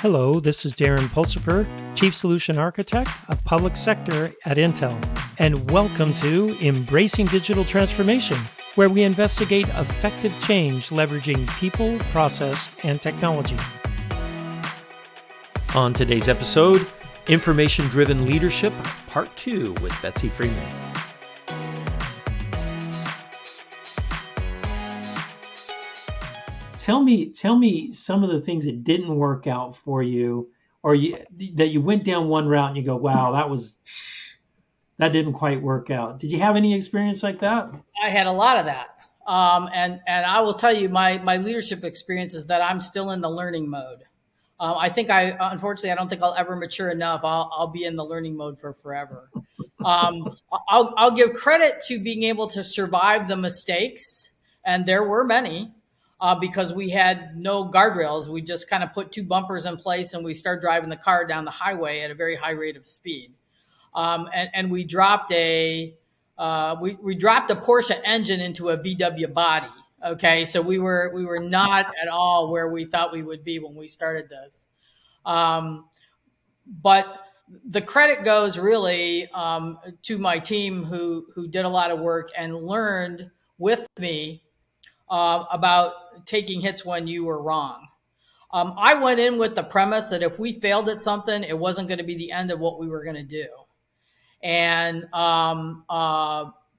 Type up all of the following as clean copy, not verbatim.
Hello, this is Darren Pulsipher, Chief Solution Architect of Public Sector at Intel, and welcome to Embracing Digital Transformation, where we investigate effective change leveraging people, process, and technology. On today's episode, Information-Driven Leadership, Part 2 with Betsy Freeman. Tell me some of the things that didn't work out for you, or that you went down one route and you go, wow, that didn't quite work out. Did you have any experience like that? I had a lot of that. And I will tell you, my leadership experience is that I'm still in the learning mode. Unfortunately, I don't think I'll ever mature enough. I'll be in the learning mode for forever. I'll give credit to being able to survive the mistakes, and there were many. Because we had no guardrails. We just kind of put two bumpers in place and we started driving the car down the highway at a very high rate of speed. And we dropped we dropped a Porsche engine into a VW body. Okay. So we were not at all where we thought we would be when we started this. But the credit goes really to my team who did a lot of work and learned with me about taking hits when you were wrong. I went in with the premise that if we failed at something, it wasn't going to be the end of what we were going to do. And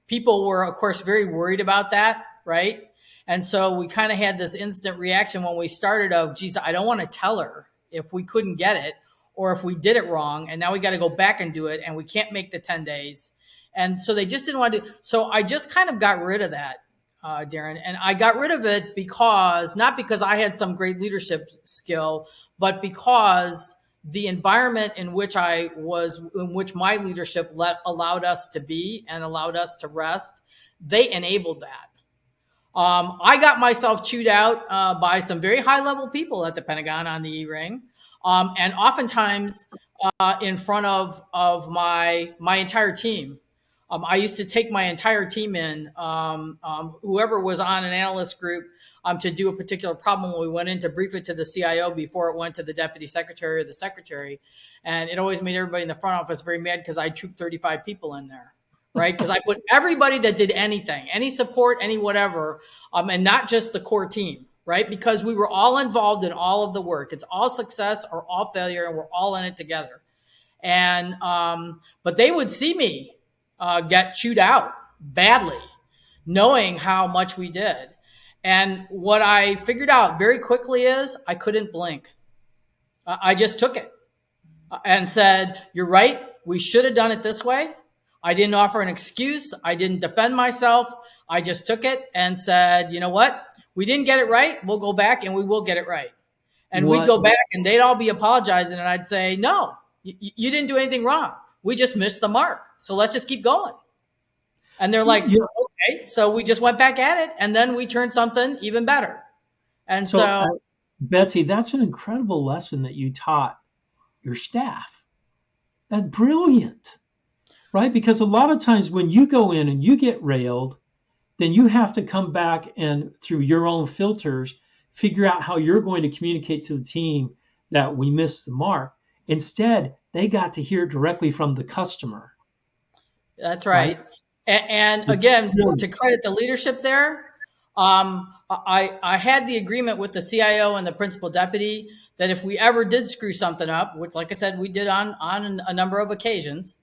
people were, of course, very worried about that, right? And so we kind of had this instant reaction when we started of, geez, I don't want to tell her if we couldn't get it or if we did it wrong, and now we got to go back and do it, and we can't make the 10 days. And so they just didn't want to do. So I just kind of got rid of that. Darren, and I got rid of it not because I had some great leadership skill, but because the environment in which my leadership allowed us to be and allowed us to rest, they enabled that. I got myself chewed out by some very high level people at the Pentagon on the E-ring, and oftentimes in front of my entire team. I used to take my entire team in, whoever was on an analyst group, to do a particular problem when we went in to brief it to the CIO before it went to the deputy secretary or the secretary. And it always made everybody in the front office very mad because I trooped 35 people in there, right? Because I put everybody that did anything, any support, any whatever, and not just the core team, right? Because we were all involved in all of the work. It's all success or all failure, and we're all in it together. And but they would see me get chewed out badly, knowing how much we did. And what I figured out very quickly is I couldn't blink. I just took it and said, you're right, we should have done it this way. I didn't offer an excuse. I didn't defend myself. I just took it and said, you know what? We didn't get it right. We'll go back and we will get it right. And we'd go back and they'd all be apologizing. And I'd say, no, you didn't do anything wrong. We just missed the mark. So let's just keep going. And they're like, okay. So we just went back at it. And then we turned something even better. And so Betsy, that's an incredible lesson that you taught your staff. That's brilliant, right? Because a lot of times when you go in and you get railed, then you have to come back and through your own filters, figure out how you're going to communicate to the team that we missed the mark. Instead, they got to hear directly from the customer. That's right. And again, to credit the leadership there, I had the agreement with the CIO and the principal deputy that if we ever did screw something up, which, like I said, we did on a number of occasions,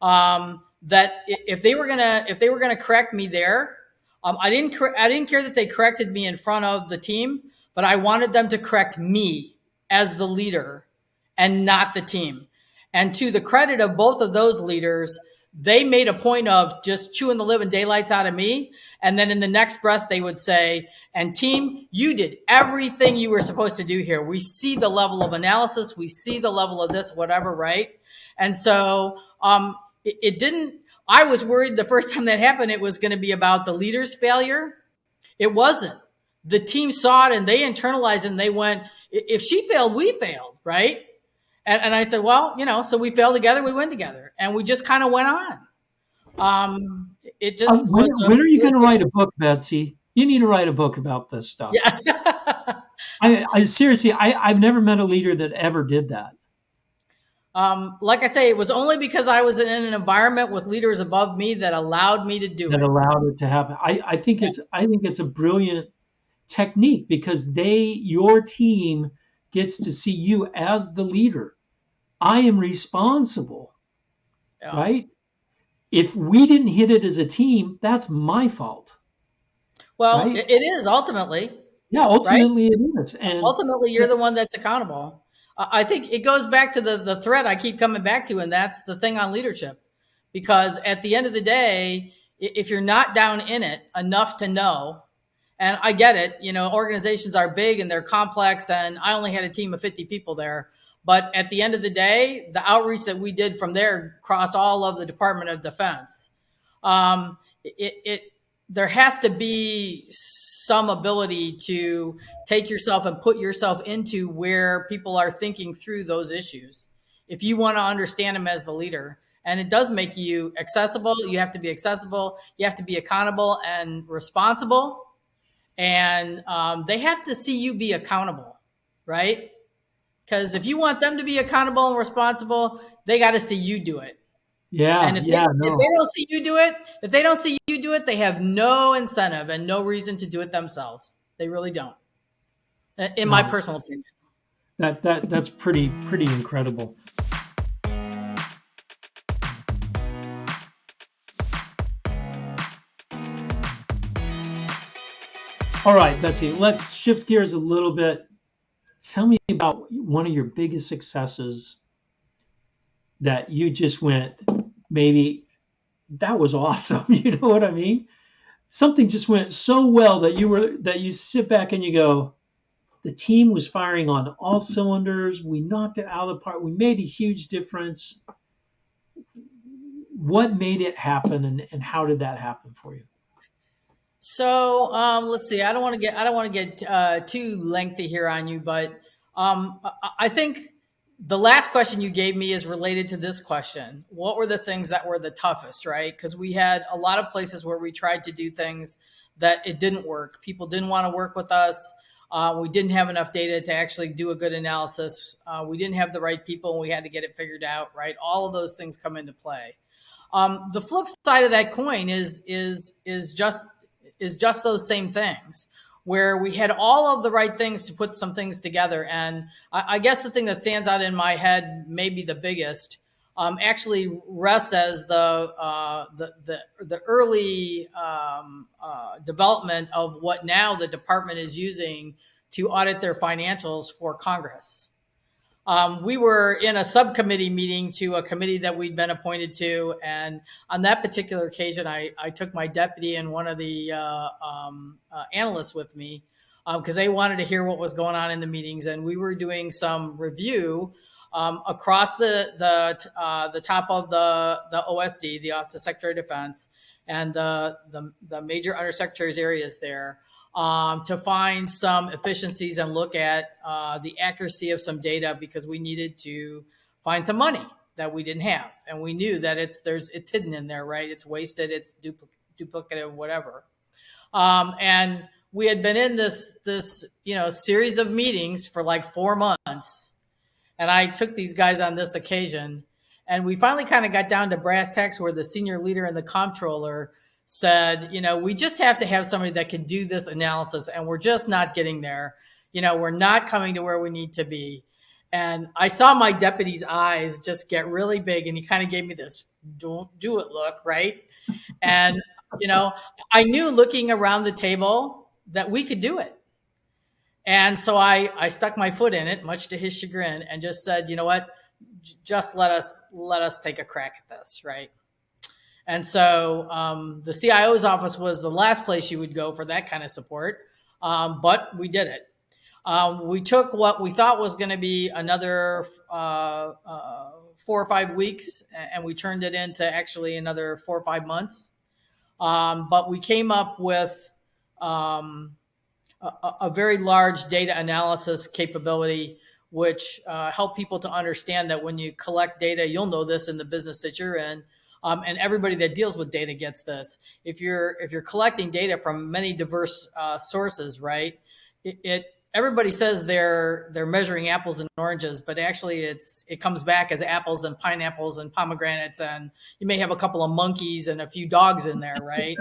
that if they were gonna correct me there, I didn't care that they corrected me in front of the team, but I wanted them to correct me as the leader and not the team. And to the credit of both of those leaders, they made a point of just chewing the living daylights out of me. And then in the next breath, they would say, and team, you did everything you were supposed to do here. We see the level of analysis. We see the level of this, whatever, right? And so it didn't, I was worried the first time that happened, it was going to be about the leader's failure. It wasn't. The team saw it and they internalized it and they went, if she failed, we failed, right? And I said, well, so we failed together, we win together. And we just kind of went on. It just when are you going to write a book, Betsy? You need to write a book about this stuff. Yeah. I seriously, I've never met a leader that ever did that. Like I say, it was only because I was in an environment with leaders above me that allowed me to do That it. allowed it to happen. I think it's a brilliant technique because your team gets to see you as the leader. I am responsible, Yeah. right? If we didn't hit it as a team, that's my fault, Well, right? it is ultimately, Yeah, right? ultimately it is. And Ultimately, you're the one that's accountable. I think it goes back to the thread I keep coming back to, and that's the thing on leadership. Because at the end of the day, if you're not down in it enough to know, and I get it, organizations are big and they're complex, and I only had a team of 50 people there. But at the end of the day, the outreach that we did from there crossed all of the Department of Defense. Um, it there has to be some ability to take yourself and put yourself into where people are thinking through those issues. If you want to understand them as the leader, and it does make you accessible, you have to be accessible, you have to be accountable and responsible, and they have to see you be accountable, right? Because if you want them to be accountable and responsible, they got to see you do it. And yeah, if no. they don't see you do it, if they don't see you do it, they have no incentive and no reason to do it themselves. They really don't, in my No. personal opinion. That's pretty incredible. All right, Betsy, let's shift gears a little bit. Tell me about one of your biggest successes that you just went, maybe that was awesome. You know what I mean? Something just went so well that you sit back and you go, the team was firing on all cylinders. We knocked it out of the park. We made a huge difference. What made it happen, and how did that happen for you? So let's see. I don't want to get too lengthy here on you, but I think the last question you gave me is related to this question. What were the things that were the toughest, right? Because we had a lot of places where we tried to do things that it didn't work. People didn't want to work with us. We didn't have enough data to actually do a good analysis. We didn't have the right people, and we had to get it figured out, right? All of those things come into play. The flip side of that coin is just those same things, where we had all of the right things to put some things together. And I guess the thing that stands out in my head, maybe the biggest, actually rests as the early development of what now the department is using to audit their financials for Congress. We were in a subcommittee meeting to a committee that we'd been appointed to. And on that particular occasion, I took my deputy and one of the analysts with me because they wanted to hear what was going on in the meetings. And we were doing some review across the top of the OSD, the Office of Secretary of Defense, and the major undersecretaries areas there, to find some efficiencies and look at the accuracy of some data, because we needed to find some money that we didn't have, and we knew that it's hidden in there, right? It's wasted, it's duplicative, whatever. And we had been in this series of meetings for like 4 months, and I took these guys on this occasion, and we finally kind of got down to brass tacks where the senior leader and the comptroller said, we just have to have somebody that can do this analysis, and we're just not getting there. We're not coming to where we need to be. And I saw my deputy's eyes just get really big, and he kind of gave me this "don't do it" look, right? And I knew looking around the table that we could do it. And so I stuck my foot in it, much to his chagrin, and just said, you know what, just let us take a crack at this, right? And so the CIO's office was the last place you would go for that kind of support, but we did it. We took what we thought was going to be another 4 or 5 weeks, and we turned it into actually another 4 or 5 months. But we came up with a very large data analysis capability, which helped people to understand that when you collect data, you'll know this in the business that you're in. And everybody that deals with data gets this. If you're collecting data from many diverse sources, right? everybody says they're measuring apples and oranges, but actually it comes back as apples and pineapples and pomegranates, and you may have a couple of monkeys and a few dogs in there, right?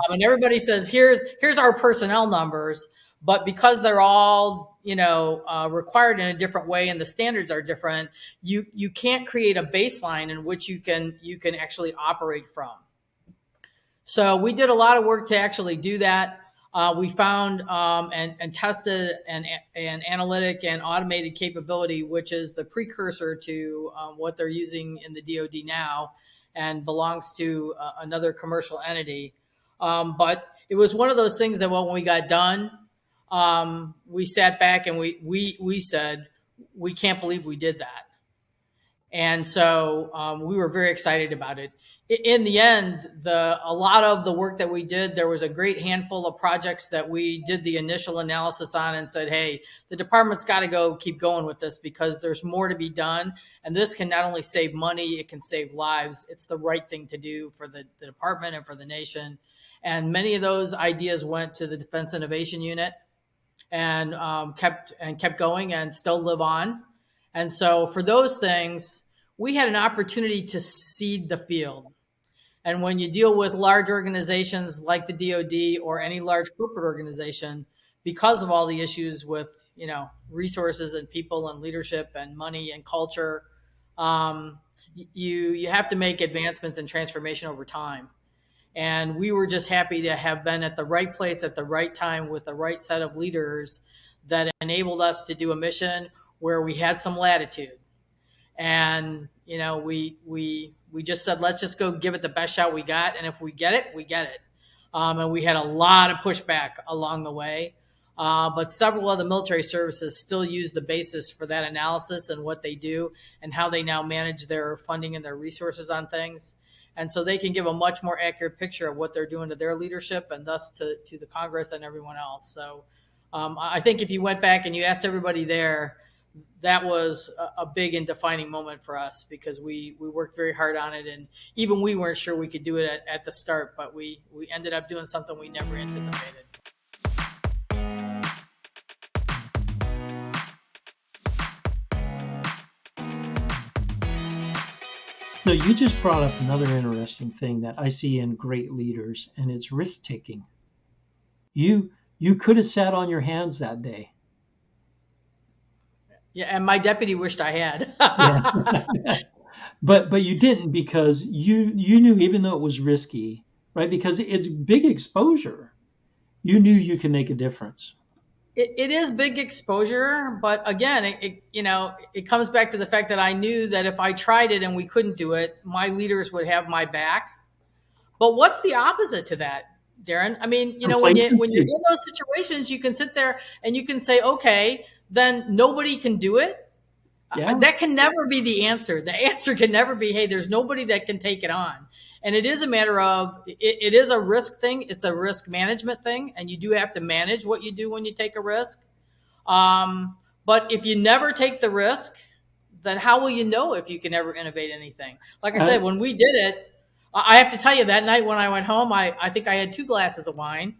And everybody says here's our personnel numbers, but because they're all required in a different way and the standards are different, you can't create a baseline in which you can actually operate from. So we did a lot of work to actually do that. We found and tested an analytic and automated capability, which is the precursor to what they're using in the DoD now and belongs to another commercial entity. But it was one of those things that when we got done, we sat back and we said, we can't believe we did that. And so we were very excited about it. In the end, a lot of the work that we did, there was a great handful of projects that we did the initial analysis on and said, hey, the department's got to keep going with this because there's more to be done. And this can not only save money, it can save lives. It's the right thing to do for the department and for the nation. And many of those ideas went to the Defense Innovation Unit and kept going and still live on. And so for those things, we had an opportunity to seed the field. And when you deal with large organizations like the DoD or any large corporate organization, because of all the issues with, resources and people and leadership and money and culture, you have to make advancements and transformation over time. And we were just happy to have been at the right place at the right time with the right set of leaders that enabled us to do a mission where we had some latitude. And, we just said, let's just go give it the best shot we got. And if we get it, we get it. And we had a lot of pushback along the way. But several other military services still use the basis for that analysis and what they do and how they now manage their funding and their resources on things. And so they can give a much more accurate picture of what they're doing to their leadership and thus to the Congress and everyone else. So I think if you went back and you asked everybody there, that was a big and defining moment for us because we worked very hard on it. And even we weren't sure we could do it at the start, but we ended up doing something we never anticipated. No, you just brought up another interesting thing that I see in great leaders, and it's risk-taking. You could have sat on your hands that day. Yeah, and my deputy wished I had. Yeah. But you didn't because you knew, even though it was risky, right? Because it's big exposure. You knew you can make a difference. It is big exposure, but again, it comes back to the fact that I knew that if I tried it and we couldn't do it, my leaders would have my back. But what's the opposite to that, Darren? I mean, when you're in those situations, you can sit there and you can say, okay, then nobody can do it. Yeah. That can never be the answer. The answer can never be, hey, there's nobody that can take it on. And it is a matter of, it is a risk thing. It's a risk management thing. And you do have to manage what you do when you take a risk. But if you never take the risk, then how will you know if you can ever innovate anything? Like I said, when we did it, I have to tell you that night when I went home, I think I had 2 glasses of wine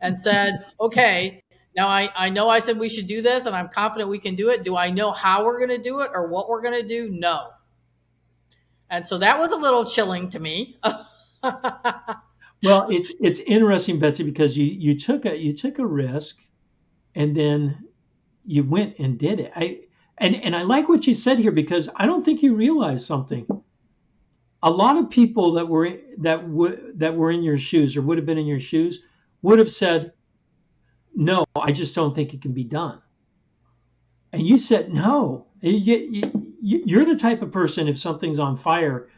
and said, okay, now I know I said we should do this and I'm confident we can do it. Do I know how we're going to do it or what we're going to do? No. And so that was a little chilling to me. Well, it's interesting, Betsy, because you took a risk and then you went and did it. I like what you said here because I don't think you realize something. A lot of people that were in your shoes or would have been in your shoes would have said, no, I just don't think it can be done. And you said, no, you're the type of person, if something's on fire,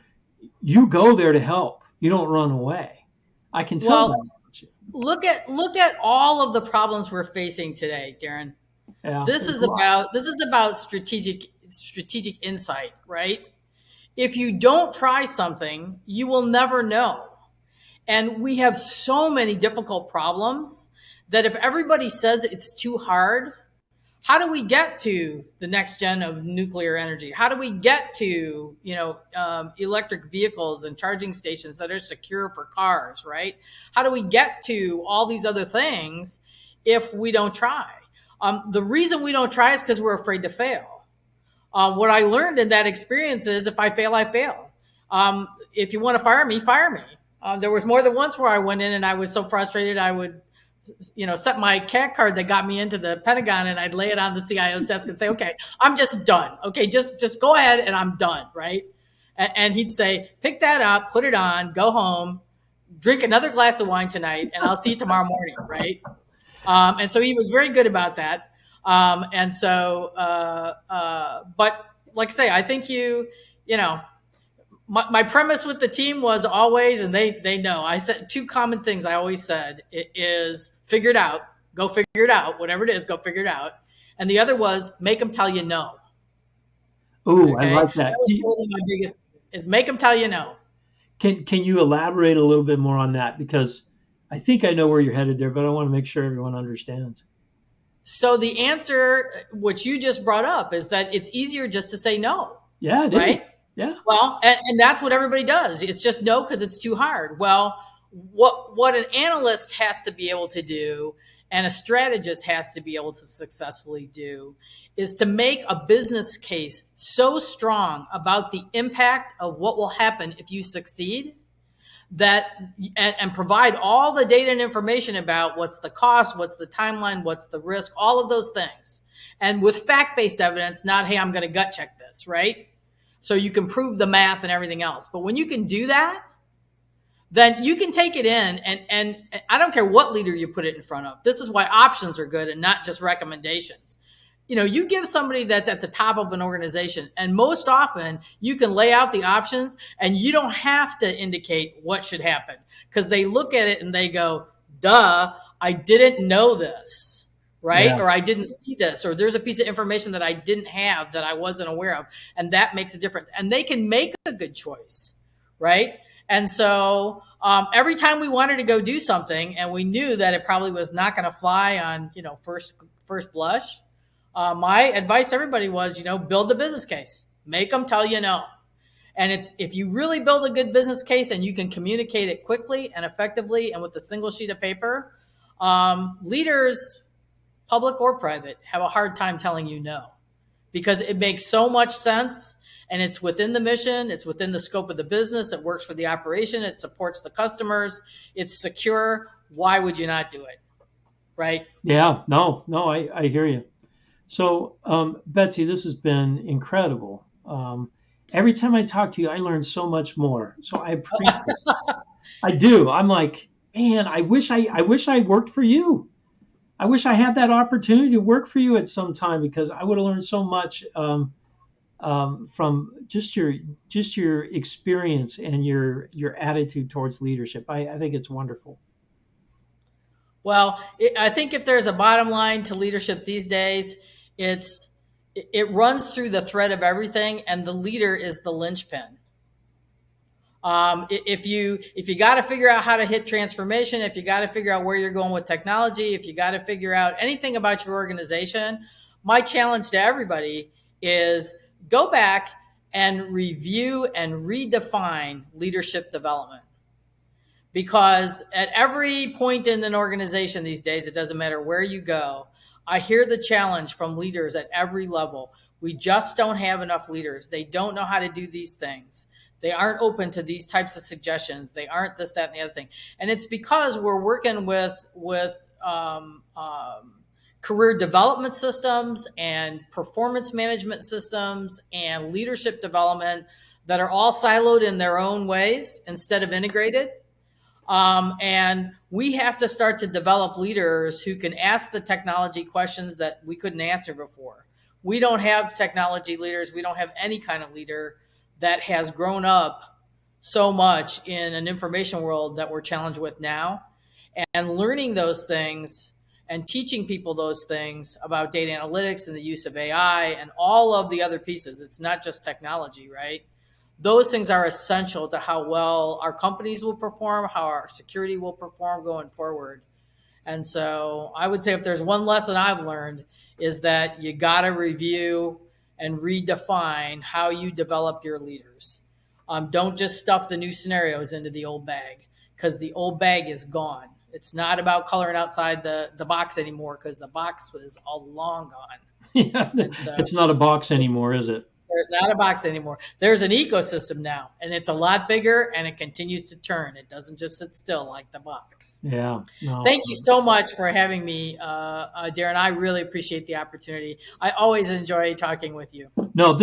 you go there to help. You don't run away. I can tell that about you. Look at all of the problems we're facing today, Darren. Yeah, this is about strategic insight, right? If you don't try something, you will never know. And we have so many difficult problems that if everybody says it's too hard, how do we get to the next gen of nuclear energy? How do we get to, electric vehicles and charging stations that are secure for cars, right? How do we get to all these other things if we don't try? The reason we don't try is because we're afraid to fail. What I learned in that experience is if I fail, I fail. If you want to fire me, fire me. There was more than once where I went in and I was so frustrated I would, set my CAT card that got me into the Pentagon and I'd lay it on the CIO's desk and say, okay, I'm just done. Okay, just go ahead and I'm done, right? And he'd say, pick that up, put it on, go home, drink another glass of wine tonight, and I'll see you tomorrow morning, right? And so he was very good about that. But like I say, I think my premise with the team was always, and they know, I said two common things I always said. It is figure it out, go figure it out, whatever it is, go figure it out. And the other was make them tell you no. Oh, okay? I like that. That was probably my biggest thing, is make them tell you no. Can you elaborate a little bit more on that? Because I think I know where you're headed there, but I want to make sure everyone understands. So the answer, which you just brought up, is that it's easier just to say no. Yeah, it right? Is. Yeah. Well, and that's what everybody does. It's just no because it's too hard. Well, what an analyst has to be able to do and a strategist has to be able to successfully do is to make a business case so strong about the impact of what will happen if you succeed and provide all the data and information about what's the cost, what's the timeline, what's the risk, all of those things. And with fact-based evidence, not, hey, I'm going to gut check this, right? So you can prove the math and everything else. But when you can do that, then you can take it in and I don't care what leader you put it in front of. This is why options are good and not just recommendations. You give somebody that's at the top of an organization, and most often you can lay out the options and you don't have to indicate what should happen because they look at it and they go, duh, I didn't know this, right? Yeah. Or I didn't see this, or there's a piece of information that I didn't have that I wasn't aware of. And that makes a difference. And they can make a good choice, right? And so every time we wanted to go do something and we knew that it probably was not going to fly on, first blush, my advice to everybody was, build the business case, make them tell you no. And if you really build a good business case and you can communicate it quickly and effectively and with a single sheet of paper, leaders, public or private, have a hard time telling you no because it makes so much sense and it's within the mission, it's within the scope of the business, it works for the operation, it supports the customers, it's secure. Why would you not do it? Right? Yeah, no, I hear you. So, Betsy, this has been incredible. Every time I talk to you, I learn so much more. So I appreciate it. I do. I'm like, man, I wish I worked for you. I wish I had that opportunity to work for you at some time because I would have learned so much from just your experience and your attitude towards leadership. I think it's wonderful. Well, I think if there's a bottom line to leadership these days, it runs through the thread of everything, and the leader is the linchpin. If you got to figure out how to hit transformation, if you got to figure out where you're going with technology, if you got to figure out anything about your organization, my challenge to everybody is go back and review and redefine leadership development. Because at every point in an organization these days, it doesn't matter where you go, I hear the challenge from leaders at every level. We just don't have enough leaders. They don't know how to do these things. They aren't open to these types of suggestions. They aren't this, that, and the other thing. And it's because we're working with career development systems and performance management systems and leadership development that are all siloed in their own ways instead of integrated. And we have to start to develop leaders who can ask the technology questions that we couldn't answer before. We don't have technology leaders. We don't have any kind of leader that has grown up so much in an information world that we're challenged with now. And learning those things and teaching people those things about data analytics and the use of AI and all of the other pieces. It's not just technology, right? Those things are essential to how well our companies will perform, how our security will perform going forward. And so I would say if there's one lesson I've learned is that you got to review and redefine how you develop your leaders. Don't just stuff the new scenarios into the old bag because the old bag is gone. It's not about coloring outside the box anymore, because the box was all long gone. Yeah, So it's not a box anymore, is it? there's not a box anymore. There's an ecosystem now, and it's a lot bigger, and it continues to turn. It doesn't just sit still like the box. Yeah. No. Thank you so much for having me, Darren. I really appreciate the opportunity. I always enjoy talking with you. No,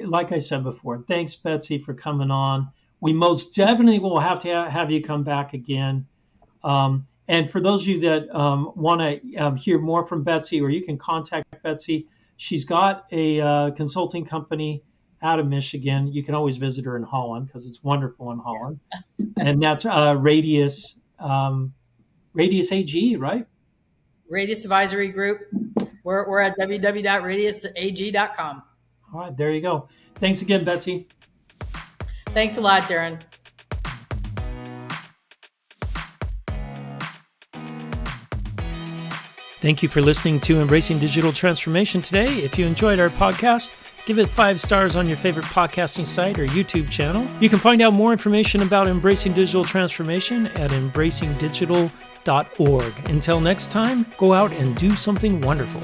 like I said before, thanks, Betsy, for coming on. We most definitely will have to have you come back again. And for those of you that want to hear more from Betsy, or you can contact Betsy, she's got a consulting company out of Michigan. You can always visit her in Holland, because it's wonderful in Holland. And that's Radius AG, right? Radius Advisory Group. We're at www.radiusag.com. All right, there you go. Thanks again, Betsy. Thanks a lot, Darren. Thank you for listening to Embracing Digital Transformation today. If you enjoyed our podcast, give it 5 stars on your favorite podcasting site or YouTube channel. You can find out more information about Embracing Digital Transformation at embracingdigital.org. Until next time, go out and do something wonderful.